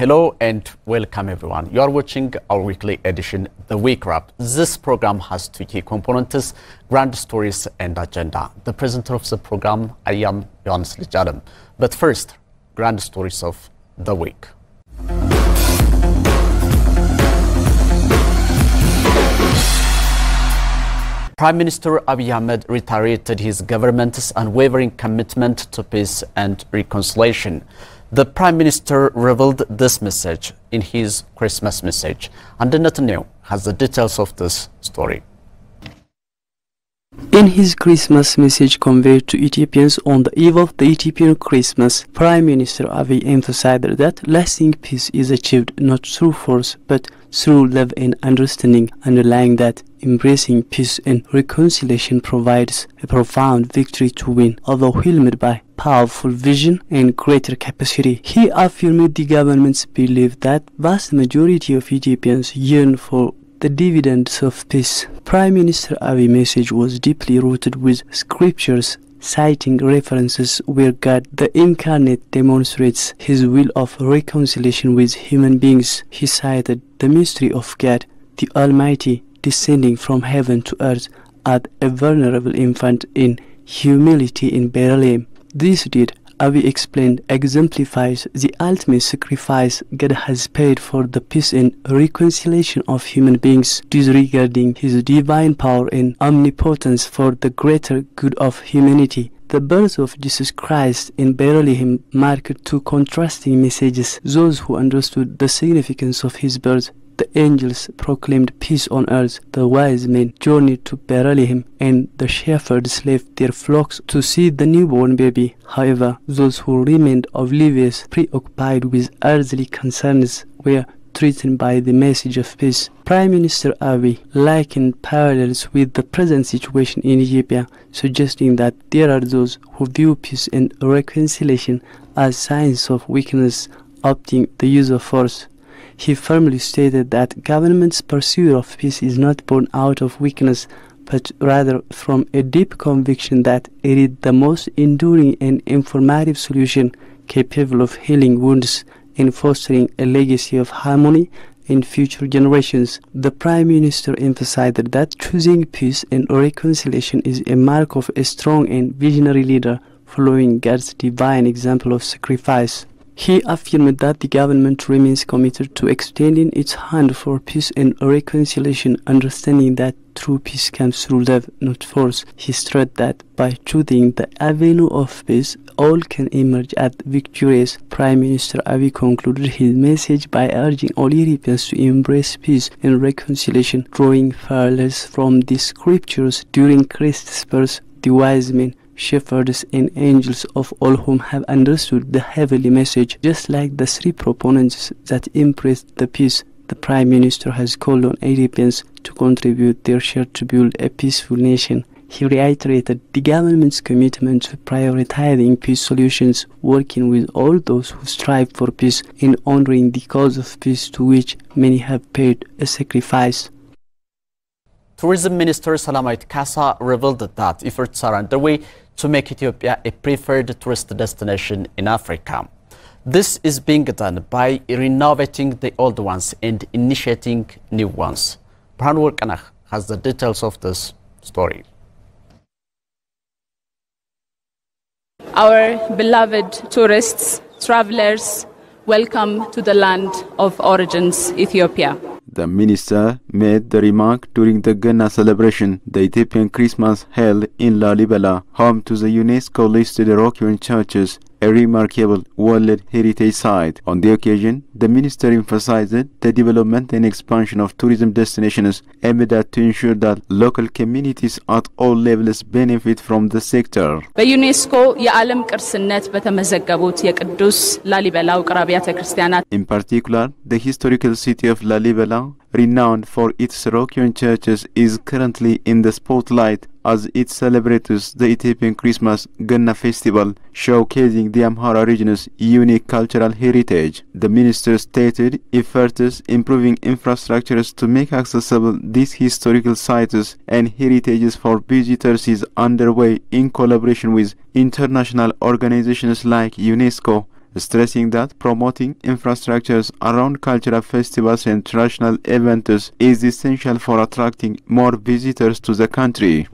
Hello and welcome everyone. You are watching our weekly edition, The Week Wrap. This program has two key components, grand stories and agenda. The presenter of the program, I am Johannes Lijalem. But first, grand stories of the week. Prime Minister Abiy Ahmed reiterated his government's unwavering commitment to peace and reconciliation. The Prime Minister revealed this message in his Christmas message. And Netanyahu has the details of this story. In his Christmas message conveyed to Ethiopians on the eve of the Ethiopian Christmas, Prime Minister Abiy emphasized that lasting peace is achieved not through force but through love and understanding, underlying that embracing peace and reconciliation provides a profound victory to win, overwhelmed by powerful vision and greater capacity. He affirmed the government's belief that vast majority of Ethiopians yearn for the dividends of peace. Prime Minister Abiy's message was deeply rooted with scriptures, citing references where God the Incarnate demonstrates his will of reconciliation with human beings. He cited the mystery of God, the Almighty, descending from heaven to earth as a vulnerable infant in humility in Bethlehem. This deed, Abiy explained, exemplifies the ultimate sacrifice God has paid for the peace and reconciliation of human beings, disregarding his divine power and omnipotence for the greater good of humanity. The birth of Jesus Christ in Bethlehem marked two contrasting messages. Those who understood the significance of his birth, the angels proclaimed peace on earth. The wise men journeyed to Bethlehem, and the shepherds left their flocks to see the newborn baby. However, those who remained oblivious, preoccupied with earthly concerns, were threatened by the message of peace. Prime Minister Abiy likened parallels with the present situation in Ethiopia, suggesting that there are those who view peace and reconciliation as signs of weakness, opting the use of force. He firmly stated that government's pursuit of peace is not born out of weakness, but rather from a deep conviction that it is the most enduring and informative solution capable of healing wounds and fostering a legacy of harmony in future generations. The Prime Minister emphasized that choosing peace and reconciliation is a mark of a strong and visionary leader, following God's divine example of sacrifice. He affirmed that the government remains committed to extending its hand for peace and reconciliation, understanding that true peace comes through love, not force. He stressed that by choosing the avenue of peace, all can emerge as victorious. Prime Minister Abiy concluded his message by urging all Ethiopians to embrace peace and reconciliation, drawing parallels from the scriptures during Christ's birth. The wise men, shepherds and angels, of all whom have understood the heavenly message, just like the three proponents that embraced the peace. The Prime Minister has called on Ethiopians to contribute their share to build a peaceful nation. He reiterated the government's commitment to prioritizing peace solutions, working with all those who strive for peace, and honoring the cause of peace to which many have paid a sacrifice. Tourism Minister Salamawit Kasa revealed that efforts are underway to make Ethiopia a preferred tourist destination in Africa. This is being done by renovating the old ones and initiating new ones. Brhan Workanach has the details of this story. Our beloved tourists, travelers, welcome to the land of origins, Ethiopia. The minister made the remark during the Ganna celebration, the Ethiopian Christmas held in Lalibela, home to the UNESCO-listed Oroquian churches, a remarkable World Heritage Site. On the occasion, the minister emphasized the development and expansion of tourism destinations aimed at to ensure that local communities at all levels benefit from the sector. በዩኔስኮ የዓለም ቅርስነት በተመዘገቡት የቅዱስ ላሊበላ ውቅር አብያተ ክርስቲያናት In particular, the historical city of Lalibela, renowned for its Oroquian churches, is currently in the spotlight as it celebrates the Ethiopian Christmas Ganna festival, showcasing the Amhara region's unique cultural heritage. The minister stated efforts improving infrastructures to make accessible these historical sites and heritages for visitors is underway in collaboration with international organizations like UNESCO, stressing that promoting infrastructures around cultural festivals and traditional events is essential for attracting more visitors to the country.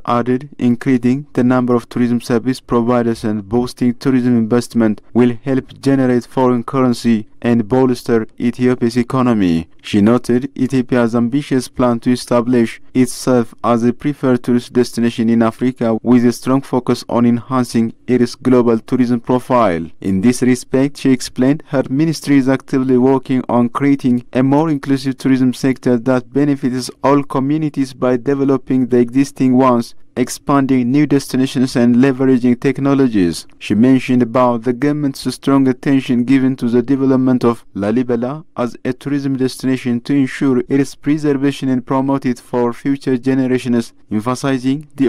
Added, increasing the number of tourism service providers and boosting tourism investment will help generate foreign currency and bolster Ethiopia's economy. She noted Ethiopia's ambitious plan to establish itself as a preferred tourist destination in Africa with a strong focus on enhancing its global tourism profile. In this respect, she explained her ministry is actively working on creating a more inclusive tourism sector that benefits all communities by developing the existing ones, expanding new destinations and leveraging technologies. She mentioned about the government's strong attention given to the development of Lalibela as a tourism destination to ensure its preservation and promote it for future generations, emphasizing the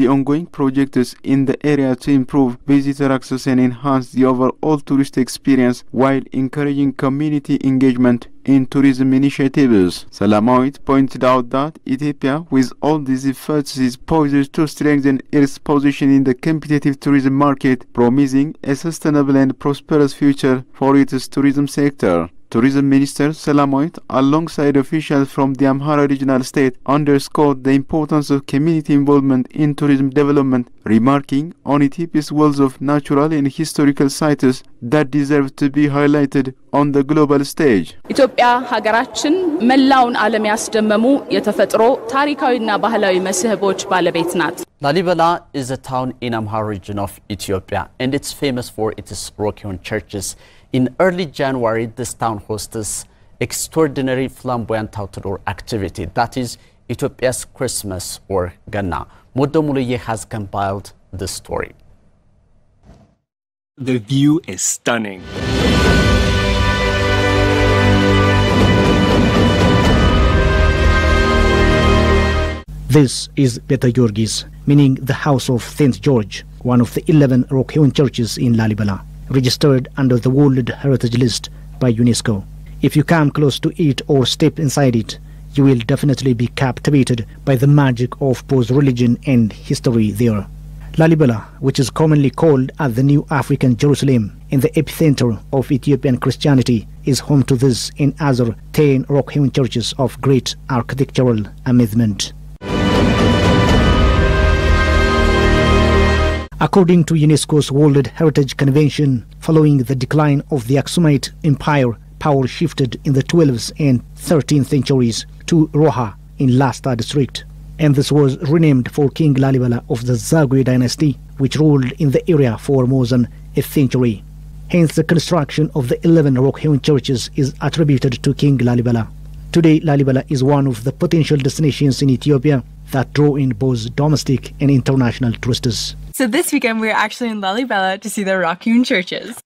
ongoing projects in the area to improve visitor access and enhance the overall tourist experience while encouraging community engagement in tourism initiatives. Salamawit pointed out that Ethiopia, with all these efforts, is poised to strengthen its position in the competitive tourism market, promising a sustainable and prosperous future for its tourism sector. Tourism Minister Salamawit, alongside officials from the Amhara regional state, underscored the importance of community involvement in tourism development, remarking on Ethiopia's wealth of natural and historical sites that deserve to be highlighted on the global stage. ኢትዮጵያ ሀገራችን መላውን ዓለም ያስደመሙ የተፈጥሮ ታሪካዊና ባህላዊ መስህቦች ባለቤት ናት. Lalibela is a town in Amhara region of Ethiopia, and it's famous for its rock-hewn churches. In early January, this town hosts extraordinary flamboyant outdoor activity, that is Ethiopia's Christmas or Ganna. Modomuluye has compiled this story. The view is stunning. This is Beta Georgis, meaning the House of St. George, one of the 11 rock-hewn churches in Lalibela, registered under the World Heritage List by UNESCO. If you come close to it or step inside it, you will definitely be captivated by the magic of both religion and history there. Lalibela, which is commonly called as the New African Jerusalem in the epicenter of Ethiopian Christianity, is home to this and other 10 rock-hewn churches of great architectural amazement. According to UNESCO's World Heritage Convention, following the decline of the Aksumite Empire, power shifted in the 12th and 13th centuries to Roha in Lasta district, and this was renamed for King Lalibela of the Zagwe dynasty, which ruled in the area for more than a century. Hence, the construction of the 11 rock-hewn churches is attributed to King Lalibela. Today, Lalibela is one of the potential destinations in Ethiopia that draw in both domestic and international tourists. So this weekend we're actually in Lalibela to see the rock-hewn churches.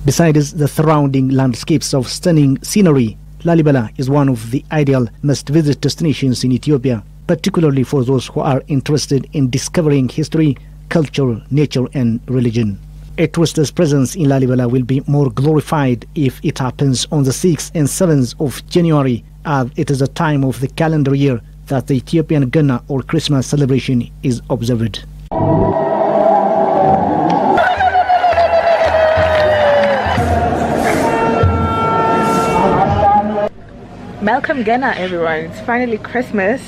Besides the surrounding landscapes of stunning scenery, Lalibela is one of the ideal must-visit destinations in Ethiopia, particularly for those who are interested in discovering history, culture, nature and religion. A tourist's presence in Lalibela will be more glorified if it happens on the 6th and 7th of January, as it is a time of the calendar year that the Ethiopian Ganna or Christmas celebration is observed. Welcome Ganna everyone, it's finally Christmas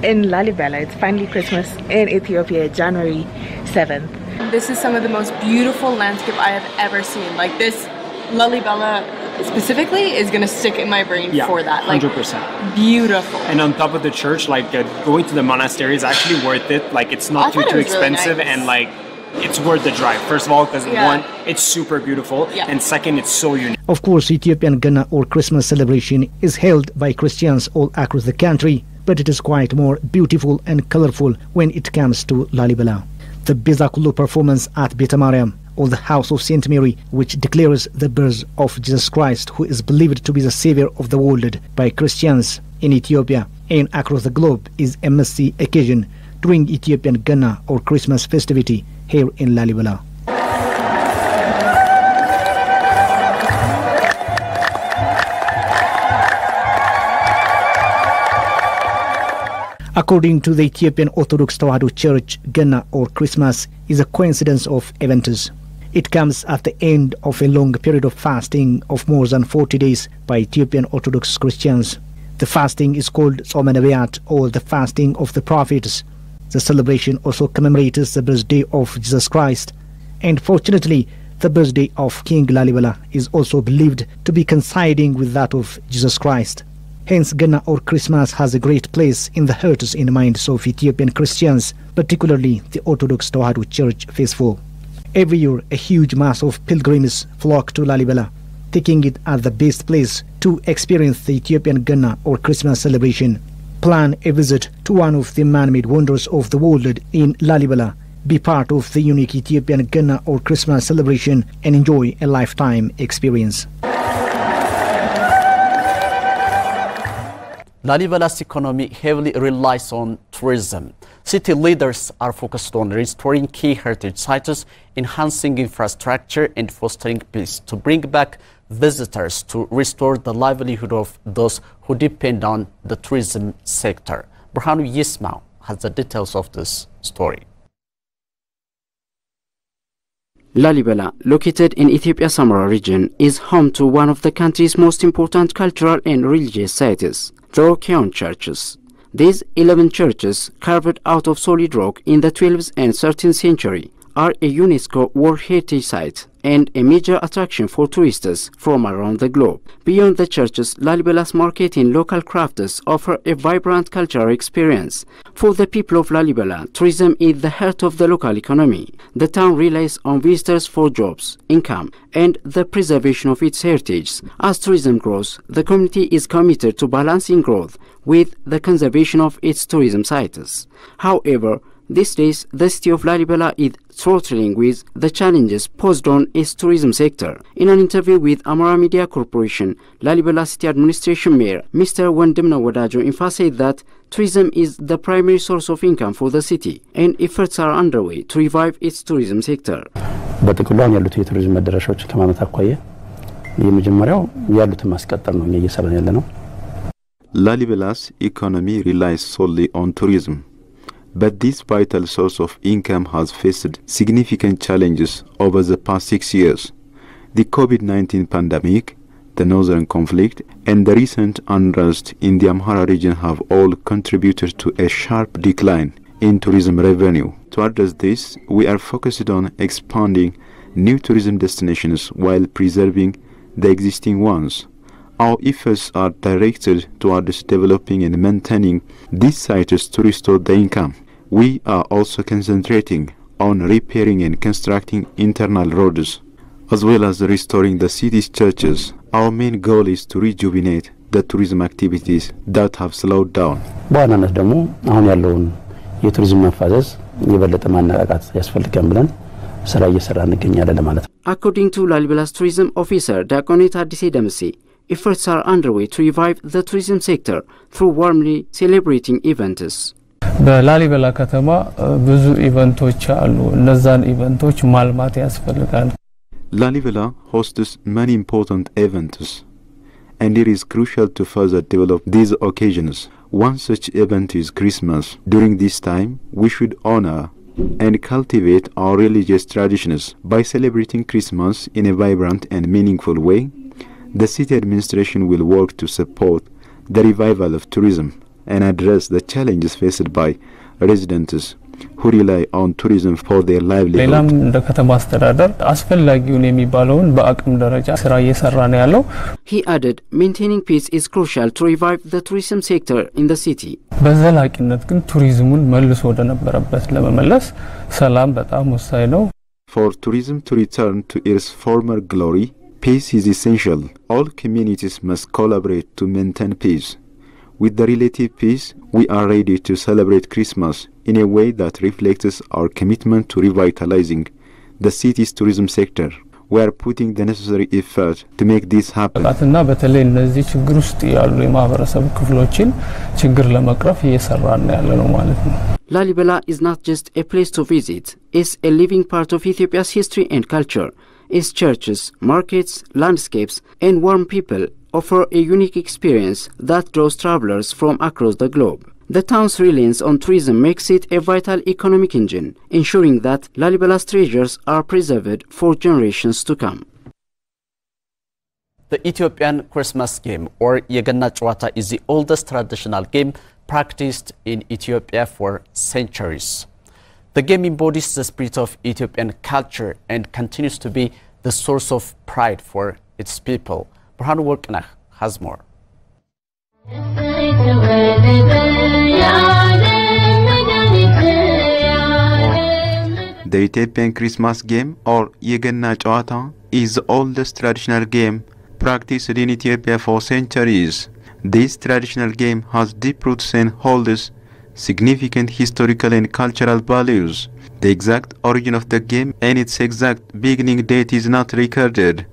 in Lalibela, it's finally Christmas in Ethiopia, January 7th. This is some of the most beautiful landscape I have ever seen. Like this Lalibela specifically is going to stick in my brain for that. Like 100%. Beautiful. And on top of the church, like going to the monastery is actually worth it. Like it's not too expensive really nice. And like it's worth the drive. First of all, because one, it's super beautiful, and second, it's so unique. Of course, Ethiopian Ganna or Christmas celebration is held by Christians all across the country, but it is quite more beautiful and colorful when it comes to Lalibela. The Bezakulu performance at Beta Mariam, or the House of St. Mary, which declares the birth of Jesus Christ, who is believed to be the savior of the world by Christians in Ethiopia and across the globe, is a must-see occasion during Ethiopian Ganna or Christmas festivity here in Lalibela. According to the Ethiopian Orthodox Tewahedo Church, Gena or Christmas is a coincidence of events. It comes at the end of a long period of fasting of more than 40 days by Ethiopian Orthodox Christians. The fasting is called Tzome Nebiat, or the fasting of the prophets. The celebration also commemorates the birthday of Jesus Christ, and fortunately the birthday of King Lalibela is also believed to be coinciding with that of Jesus Christ. Hence, Gena or Christmas has a great place in the hearts and minds of Ethiopian Christians, particularly the Orthodox Tewahedo Church faithful. Every year, a huge mass of pilgrims flock to Lalibela, taking it as the best place to experience the Ethiopian Gena or Christmas celebration. Plan a visit to one of the man-made wonders of the world in Lalibela. Be part of the unique Ethiopian Gena or Christmas celebration and enjoy a lifetime experience. Lalibela's economy heavily relies on tourism. City leaders are focused on restoring key heritage sites, enhancing infrastructure, and fostering peace to bring back visitors to restore the livelihood of those who depend on the tourism sector. Burhanu Yismail has the details of this story. Lalibela, located in Ethiopia's Amhara region, is home to one of the country's most important cultural and religious sites, the Rock churches. These 11 churches, carved out of solid rock in the 12th and 13th century, are a UNESCO World Heritage Site and a major attraction for tourists from around the globe. Beyond the churches, Lalibela's market and local crafts offer a vibrant cultural experience. For the people of Lalibela, tourism is the heart of the local economy. The town relies on visitors for jobs, income, and the preservation of its heritage. As tourism grows, the community is committed to balancing growth with the conservation of its tourism sites. However, these days, the city of Lalibela is struggling with the challenges posed on its tourism sector. In an interview with Amhara Media Corporation, Lalibela City Administration Mayor Mr. Wandimna Wadajo emphasized that tourism is the primary source of income for the city, and efforts are underway to revive its tourism sector. በጥቅሏን ያሉት የቱሪዝም መዳረሻዎች ከማመት አኳያ የመጀመሪያው ያሉትን ማስቀጠል ነው እየሰራን ያለነው። Lalibela's economy relies solely on tourism. But this vital source of income has faced significant challenges over the past 6 years. The COVID-19 pandemic, the northern conflict, and the recent unrest in the Amhara region have all contributed to a sharp decline in tourism revenue. To address this, we are focused on expanding new tourism destinations while preserving the existing ones. Our efforts are directed towards developing and maintaining these sites to restore the income. We are also concentrating on repairing and constructing internal roads, as well as restoring the city's churches. Our main goal is to rejuvenate the tourism activities that have slowed down. በዋናነት ደግሞ አሁን ያለውን የቱሪዝም መፋዘዝ የበለጠ ማነቃቃት ያስፈልጋል ብለን ስራ እየሰራን እንገኛለን ለማለት ነው። According to Lalibela's tourism officer, Diaconate Adise Damse, efforts are underway to revive the tourism sector through warmly celebrating events. በላሊበላ ከተማ ብዙ ኢቨንቶች አሉ። እነዛን ኢቨንቶች ማልማት ያስፈልጋል። Lalibela hosts many important events, and it is crucial to further develop these occasions. One such event is Christmas. During this time, we should honor and cultivate our religious traditions. By celebrating Christmas in a vibrant and meaningful way, the city administration will work to support the revival of tourism and address the challenges faced by residents who rely on tourism for their livelihood. ሌላም እንደ ከተማ አስተዳደር አስፈላጊውን የሚባለውን በአቅም ደረጃ ስራ እየሰራ ነው ያለው። He added, maintaining peace is crucial to revive the tourism sector in the city. በዘላቂነት ግን ቱሪዝሙን መልሶ ወደ ነበረበት ለመመለስ ሰላም በጣም ወሳኝ ነው። For tourism to return to its former glory, peace is essential. All communities must collaborate to maintain peace. With the relative peace, we are ready to celebrate Christmas in a way that reflects our commitment to revitalizing the city's tourism sector. We are putting the necessary effort to make this happen. እና በተለይ እነዚህ ችግር ውስጥ ያሉ የማህበረሰብ ክፍሎችን ችግር ለመቅረፍ እየሰራን ያለነው ማለት ነው። Lalibela is not just a place to visit, it's a living part of Ethiopia's history and culture. Its churches, markets, landscapes, and warm people offer a unique experience that draws travelers from across the globe. The town's reliance on tourism makes it a vital economic engine, ensuring that Lalibela's treasures are preserved for generations to come. The Ethiopian Christmas game, or Yegenna Chwata, is the oldest traditional game practiced in Ethiopia for centuries. The game embodies the spirit of Ethiopian culture and continues to be the source of pride for its people. Burhanu Worknah has more. The Ethiopian Christmas game, or Yegenna Chwata, is the oldest traditional game practiced in Ethiopia for centuries. This traditional game has deep roots and holds significant historical and cultural values. The exact origin of the game and its exact beginning date is not recorded.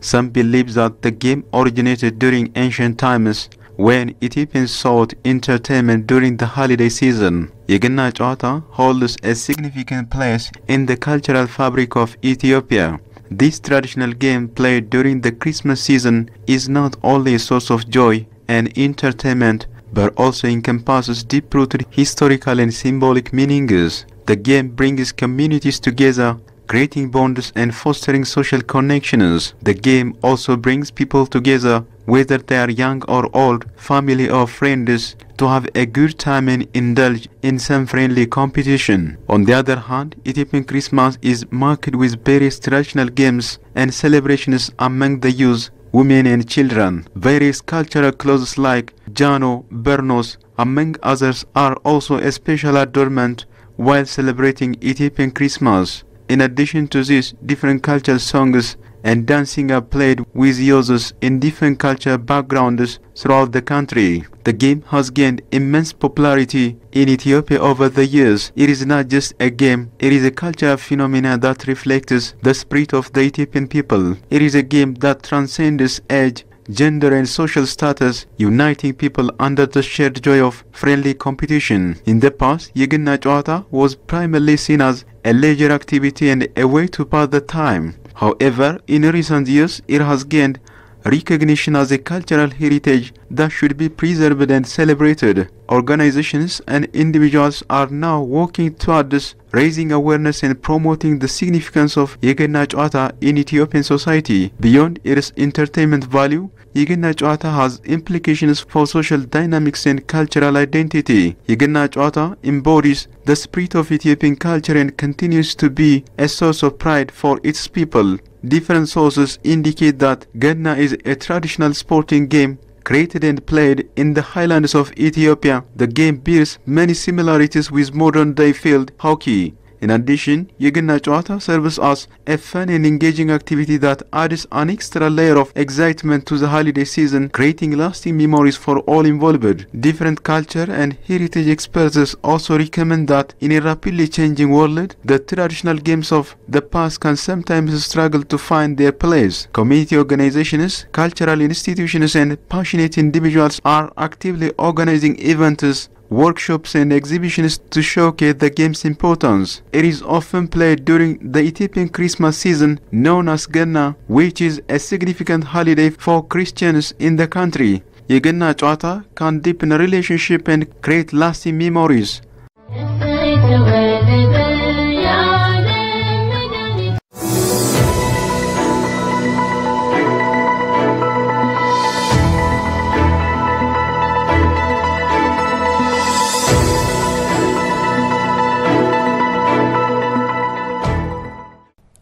Some believe that the game originated during ancient times when Ethiopians sought entertainment during the holiday season. Yegenna Chwata holds a significant place in the cultural fabric of Ethiopia. This traditional game played during the Christmas season is not only a source of joy and entertainment, but also encompasses deep-rooted historical and symbolic meanings. The game brings communities together, creating bonds and fostering social connections. The game also brings people together, whether they are young or old, family or friends, to have a good time and indulge in some friendly competition. On the other hand, Ethiopian Christmas is marked with various traditional games and celebrations among the youth, women and children. Various cultural clothes like Jano, Bernos, among others, are also a special adornment while celebrating Ethiopian Christmas. In addition to this, different cultural songs and dancing are played with youths in different cultural backgrounds throughout the country. The game has gained immense popularity in Ethiopia over the years. It is not just a game, it is a cultural phenomenon that reflects the spirit of the Ethiopian people. It is a game that transcends age, gender and social status, uniting people under the shared joy of friendly competition. In the past, Yegenna Chwata was primarily seen as a leisure activity and a way to pass the time. However, in recent years, it has gained recognition as a cultural heritage that should be preserved and celebrated. Organizations and individuals are now working towards raising awareness and promoting the significance of Yegenna Chwata in Ethiopian society. Beyond its entertainment value, Yegenna Chwata has implications for social dynamics and cultural identity. Yegenna Chwata embodies the spirit of Ethiopian culture and continues to be a source of pride for its people. Different sources indicate that Genna is a traditional sporting game created and played in the highlands of Ethiopia. The game bears many similarities with modern-day field hockey. In addition, Yegenna Chwata serves as a fun and engaging activity that adds an extra layer of excitement to the holiday season, creating lasting memories for all involved. Different culture and heritage experts also recommend that in a rapidly changing world, the traditional games of the past can sometimes struggle to find their place. Community organizations, cultural institutions, and passionate individuals are actively organizing events, workshops and exhibitions to showcase the game's importance. It is often played during the Ethiopian Christmas season known as Genna, which is a significant holiday for Christians in the country. Yegenna Chwata can deepen a relationship and create lasting memories.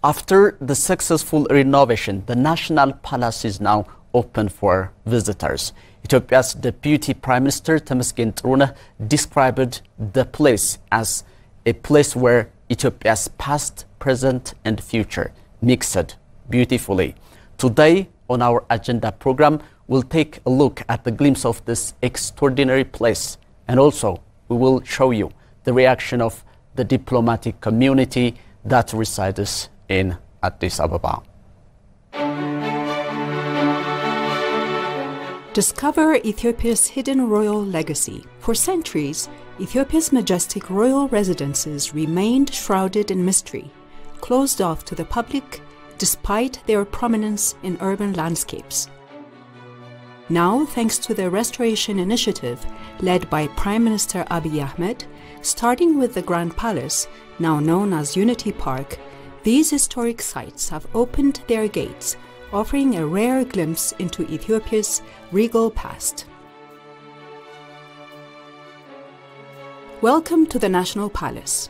After the successful renovation, the National Palace is now open for visitors. Ethiopia's Deputy Prime Minister Temesgen Truneh described the place as a place where Ethiopia's past, present and future mixed beautifully. Today on our agenda program, we'll take a look at the glimpse of this extraordinary place, and also we will show you the reaction of the diplomatic community that resides in Addis Ababa. Discover Ethiopia's hidden royal legacy. For centuries, Ethiopia's majestic royal residences remained shrouded in mystery, closed off to the public despite their prominence in urban landscapes. Now, thanks to the restoration initiative led by Prime Minister Abiy Ahmed, starting with the Grand Palace, now known as Unity Park, these historic sites have opened their gates, offering a rare glimpse into Ethiopia's regal past. Welcome to the National Palace.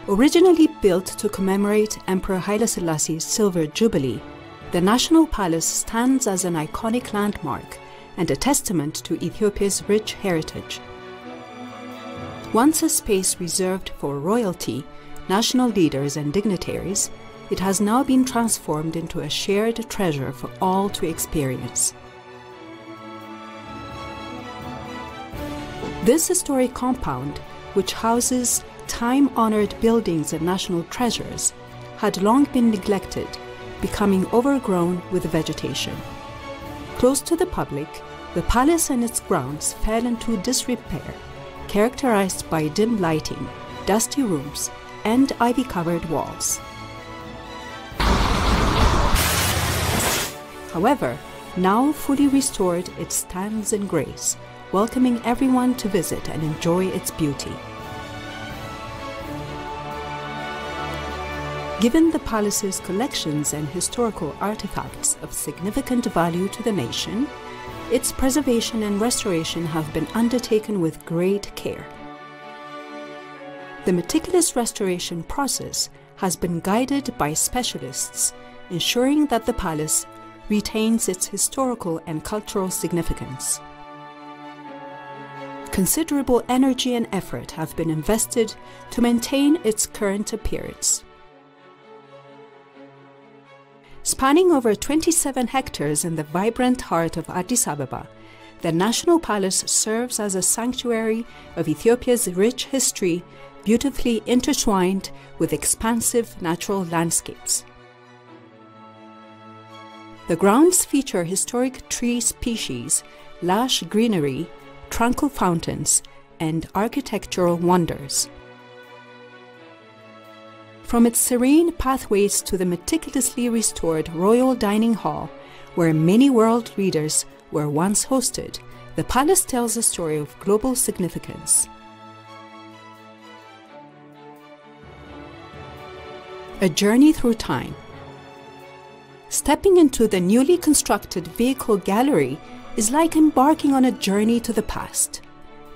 Originally built to commemorate Emperor Haile Selassie's Silver Jubilee, the National Palace stands as an iconic landmark and a testament to Ethiopia's rich heritage. Once a space reserved for royalty, national leaders and dignitaries, it has now been transformed into a shared treasure for all to experience. This historic compound, which houses time-honored buildings and national treasures, had long been neglected, becoming overgrown with vegetation. Close to the public, the palace and its grounds fell into disrepair, characterized by dim lighting, dusty rooms, and ivy-covered walls. However, now fully restored, it stands in grace, welcoming everyone to visit and enjoy its beauty. Given the palace's collections and historical artifacts of significant value to the nation, its preservation and restoration have been undertaken with great care. The meticulous restoration process has been guided by specialists, ensuring that the palace retains its historical and cultural significance. Considerable energy and effort have been invested to maintain its current appearance. Spanning over 27 hectares in the vibrant heart of Addis Ababa, the National Palace serves as a sanctuary of Ethiopia's rich history, beautifully intertwined with expansive natural landscapes. The grounds feature historic tree species, lush greenery, tranquil fountains, and architectural wonders. From its serene pathways to the meticulously restored Royal Dining Hall, where many world leaders were once hosted, the palace tells a story of global significance. A journey through time. Stepping into the newly constructed vehicle gallery is like embarking on a journey to the past.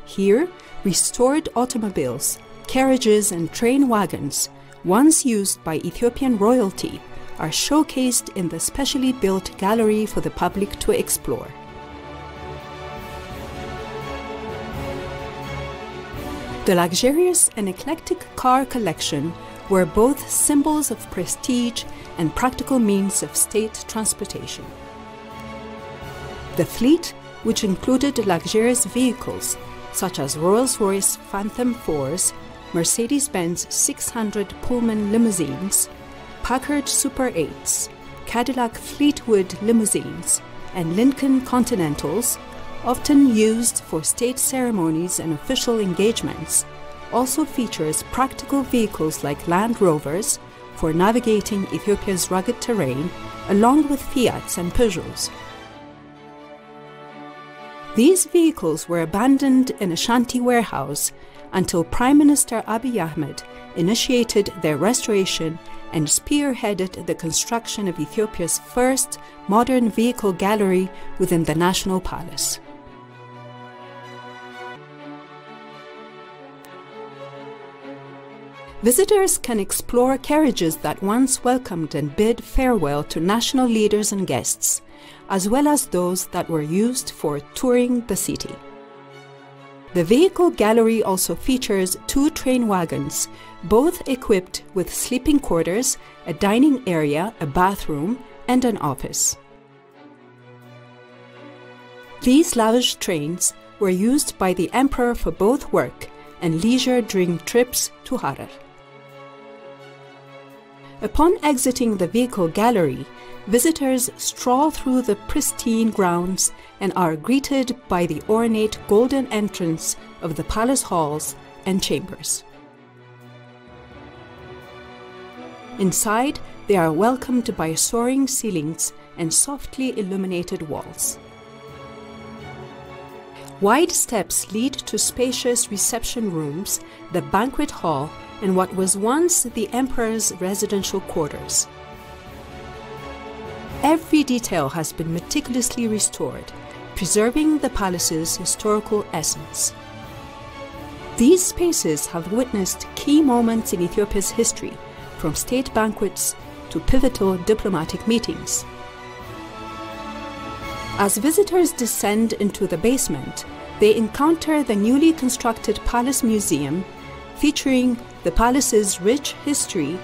Here, restored automobiles, carriages, and train wagons, once used by Ethiopian royalty, are showcased in the specially built gallery for the public to explore. The luxurious and eclectic car collection were both symbols of prestige and practical means of state transportation. The fleet, which included luxurious vehicles such as Rolls-Royce Phantom 4s, Mercedes-Benz 600 Pullman limousines, Packard Super 8s, Cadillac Fleetwood limousines, and Lincoln Continentals, often used for state ceremonies and official engagements, also features practical vehicles like Land Rovers for navigating Ethiopia's rugged terrain, along with Fiats and Peugeots. These vehicles were abandoned in a shanty warehouse until Prime Minister Abiy Ahmed initiated their restoration and spearheaded the construction of Ethiopia's first modern vehicle gallery within the National Palace. Visitors can explore carriages that once welcomed and bid farewell to national leaders and guests, as well as those that were used for touring the city. The vehicle gallery also features 2 train wagons, both equipped with sleeping quarters, a dining area, a bathroom, and an office. These lavish trains were used by the emperor for both work and leisure during trips to Harar. Upon exiting the vehicle gallery, visitors stroll through the pristine grounds and are greeted by the ornate golden entrance of the palace halls and chambers. Inside, they are welcomed by soaring ceilings and softly illuminated walls. Wide steps lead to spacious reception rooms, the banquet hall, and what was once the emperor's residential quarters. Every detail has been meticulously restored, preserving the palace's historical essence. These spaces have witnessed key moments in Ethiopia's history, from state banquets to pivotal diplomatic meetings. As visitors descend into the basement, they encounter the newly constructed Palace Museum, featuring the palace's rich history,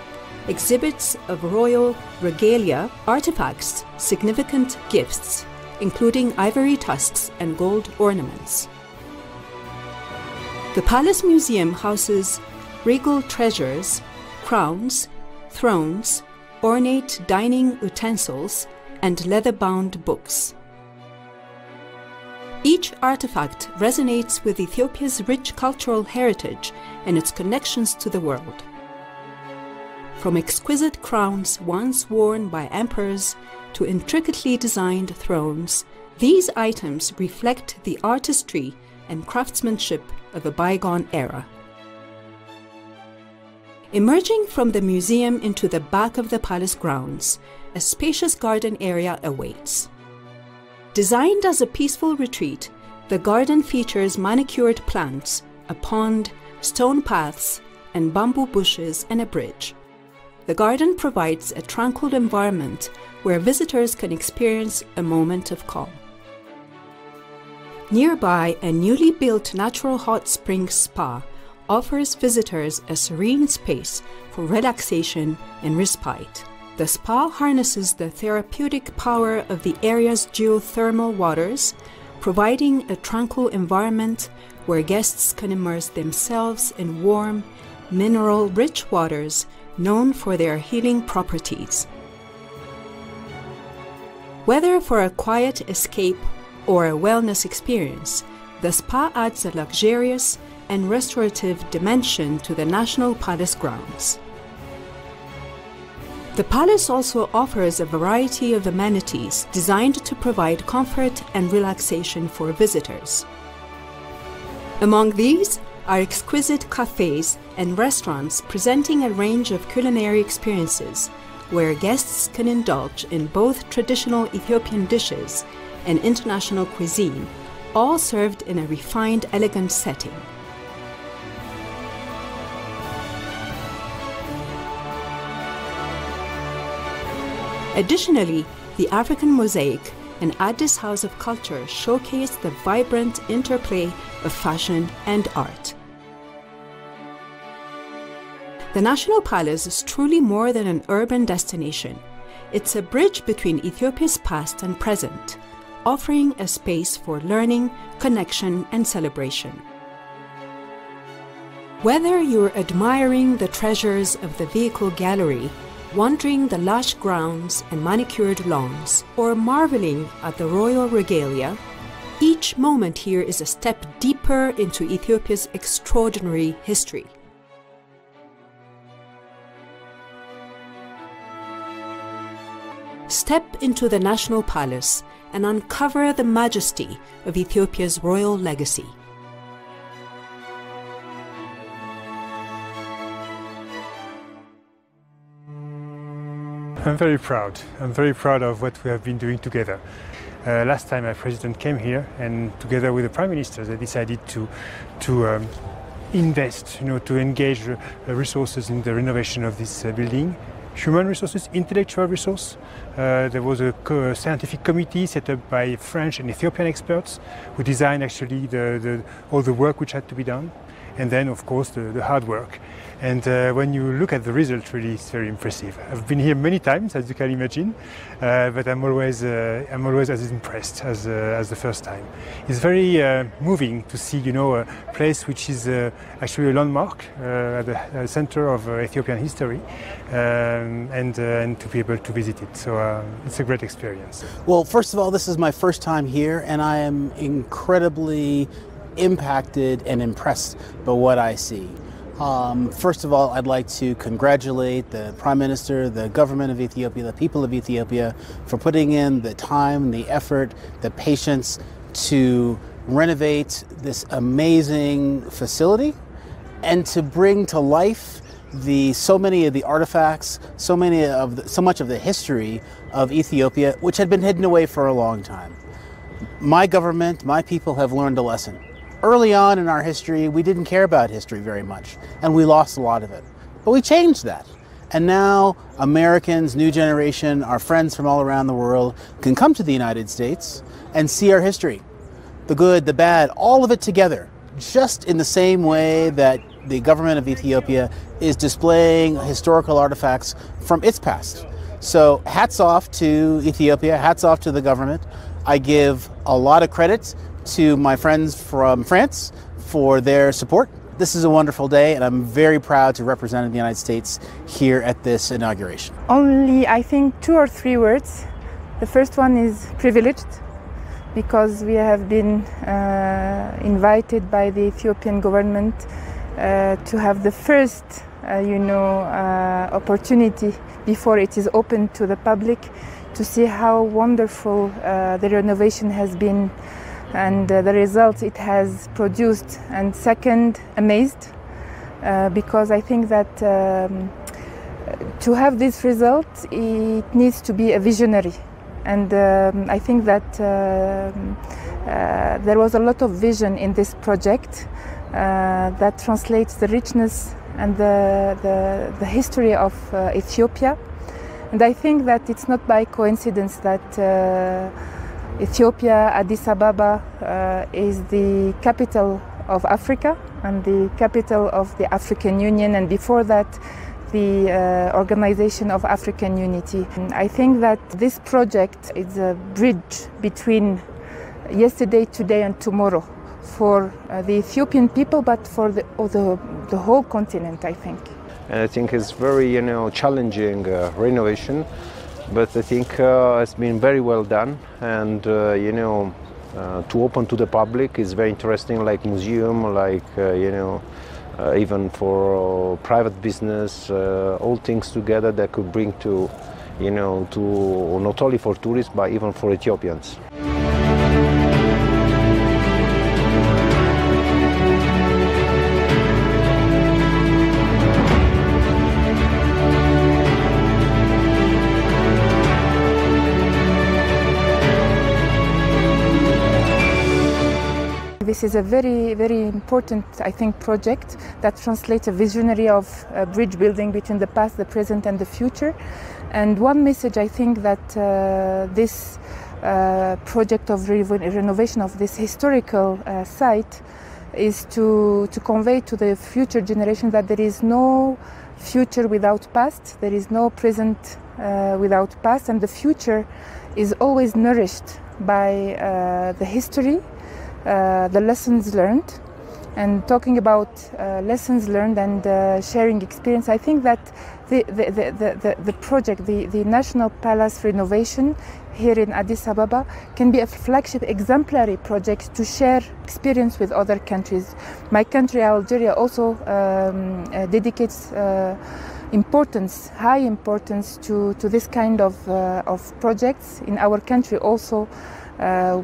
exhibits of royal regalia, artifacts, significant gifts, including ivory tusks and gold ornaments. The Palace Museum houses regal treasures, crowns, thrones, ornate dining utensils, and leather-bound books. Each artifact resonates with Ethiopia's rich cultural heritage and its connections to the world. From exquisite crowns once worn by emperors to intricately designed thrones, these items reflect the artistry and craftsmanship of a bygone era. Emerging from the museum into the back of the palace grounds, a spacious garden area awaits. Designed as a peaceful retreat, the garden features manicured plants, a pond, stone paths, and bamboo bushes and a bridge. The garden provides a tranquil environment where visitors can experience a moment of calm. Nearby, a newly built natural hot spring spa offers visitors a serene space for relaxation and respite. The spa harnesses the therapeutic power of the area's geothermal waters, providing a tranquil environment where guests can immerse themselves in warm, mineral-rich waters known for their healing properties. Whether for a quiet escape or a wellness experience, the spa adds a luxurious and restorative dimension to the National Palace grounds. The palace also offers a variety of amenities designed to provide comfort and relaxation for visitors. Among these are exquisite cafes and restaurants presenting a range of culinary experiences where guests can indulge in both traditional Ethiopian dishes and international cuisine, all served in a refined, elegant setting. Additionally, the African Mosaic and Addis House of Culture showcase the vibrant interplay of fashion and art. The National Palace is truly more than an urban destination. It's a bridge between Ethiopia's past and present, offering a space for learning, connection, and celebration. Whether you're admiring the treasures of the vehicle gallery, wandering the lush grounds and manicured lawns, or marveling at the royal regalia, each moment here is a step deeper into Ethiopia's extraordinary history. Step into the National Palace and uncover the majesty of Ethiopia's royal legacy. I'm very proud. I'm very proud of what we have been doing together. Last time our president came here, and together with the prime minister, they decided to invest, to engage resources in the renovation of this building. Human resources, intellectual resource. There was a scientific committee set up by French and Ethiopian experts who designed actually all the work which had to be done. And then, of course, the hard work. And when you look at the result, really, it's very impressive. I've been here many times, as you can imagine, but I'm always as impressed as the first time. It's very moving to see, a place which is actually a landmark at the center of Ethiopian history, and to be able to visit it. So it's a great experience. Well, first of all, this is my first time here, and I am incredibly impacted and impressed by what I see. First of all, I'd like to congratulate the Prime Minister, the government of Ethiopia, the people of Ethiopia for putting in the time, the effort, the patience to renovate this amazing facility and to bring to life so many of the artifacts, so much of the history of Ethiopia, which had been hidden away for a long time. My government, my people have learned a lesson. Early on in our history, we didn't care about history very much, and we lost a lot of it. But we changed that. And now Americans, new generation, our friends from all around the world can come to the United States and see our history. The good, the bad, all of it together, just in the same way that the government of Ethiopia is displaying historical artifacts from its past. So hats off to Ethiopia, hats off to the government. I give a lot of credit to my friends from France for their support. This is a wonderful day, and I'm very proud to represent the United States here at this inauguration. Only, I think, 2 or 3 words. The first one is privileged, because we have been invited by the Ethiopian government to have the first, opportunity before it is open to the public to see how wonderful the renovation has been and the results it has produced. And second, amazed, because I think that to have this result, it needs to be a visionary. And I think that there was a lot of vision in this project that translates the richness and the history of Ethiopia. And I think that it's not by coincidence that Ethiopia, Addis Ababa, is the capital of Africa and the capital of the African Union, and before that the Organization of African Unity. And I think that this project is a bridge between yesterday, today and tomorrow for the Ethiopian people, but for the whole continent, I think. And I think it's very challenging renovation, but I think it's been very well done, and to open to the public is very interesting, like museum, like even for private business, all things together that could bring to not only for tourists but even for Ethiopians. This is a very, very important, I think, project that translates a visionary of bridge building between the past, the present and the future. And one message I think that this project of renovation of this historical site is to convey to the future generation that there is no future without past, there is no present without past, and the future is always nourished by the history, the lessons learned. And talking about lessons learned and sharing experience, I think that the project, the National Palace renovation here in Addis Ababa, can be a flagship exemplary project to share experience with other countries. My country, Algeria, also dedicates high importance to this kind of projects. In our country also,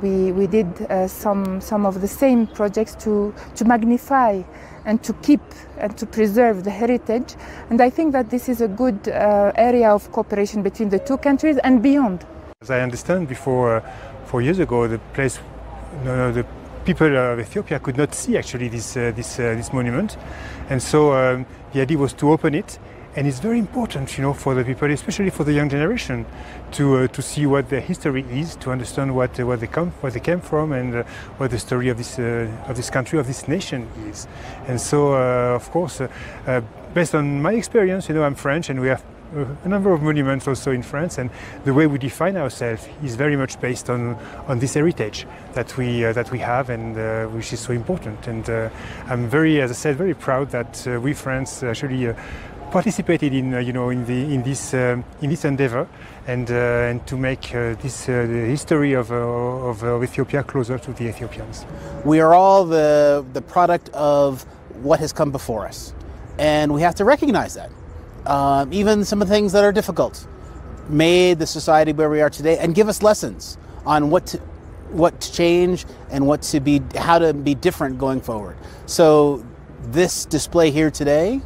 we did some of the same projects to magnify and to keep and to preserve the heritage. And I think that this is a good area of cooperation between the two countries and beyond. As I understand, before 4 years ago, the people of Ethiopia could not see actually this monument, and so the idea was to open it. And it's very important, for the people, especially for the young generation, to see what their history is, to understand where they came from, and what the story of this country, of this nation is. And so, of course, based on my experience, I'm French, and we have a number of monuments also in France, and the way we define ourselves is very much based on this heritage that we have, and which is so important. And I'm as I said, very proud that we France actually participated in this endeavor, and to make the history of Ethiopia closer to the Ethiopians. We are all the product of what has come before us. And we have to recognize that. Even some of the things that are difficult made the society where we are today and give us lessons on what to change and how to be different going forward. So this display here today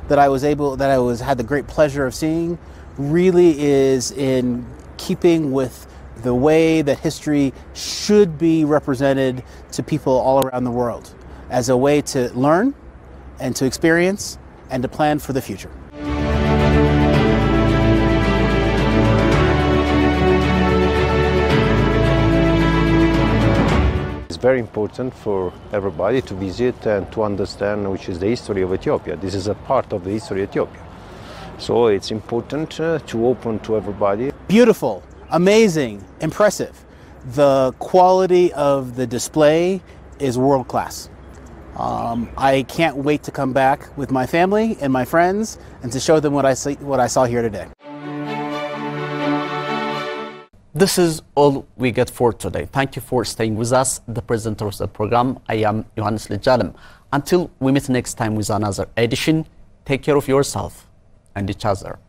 that I had the great pleasure of seeing really is in keeping with the way that history should be represented to people all around the world as a way to learn and to experience and to plan for the future. It's very important for everybody to visit and to understand which is the history of Ethiopia. This is a part of the history of Ethiopia. So it's important to open to everybody. Beautiful, amazing, impressive. The quality of the display is world class. I can't wait to come back with my family and my friends and to show them what I saw here today. This is all we get for today. Thank you for staying with us. The presenter of the program, I am Yohannes Lijalem. Until we meet next time with another edition, take care of yourself and each other.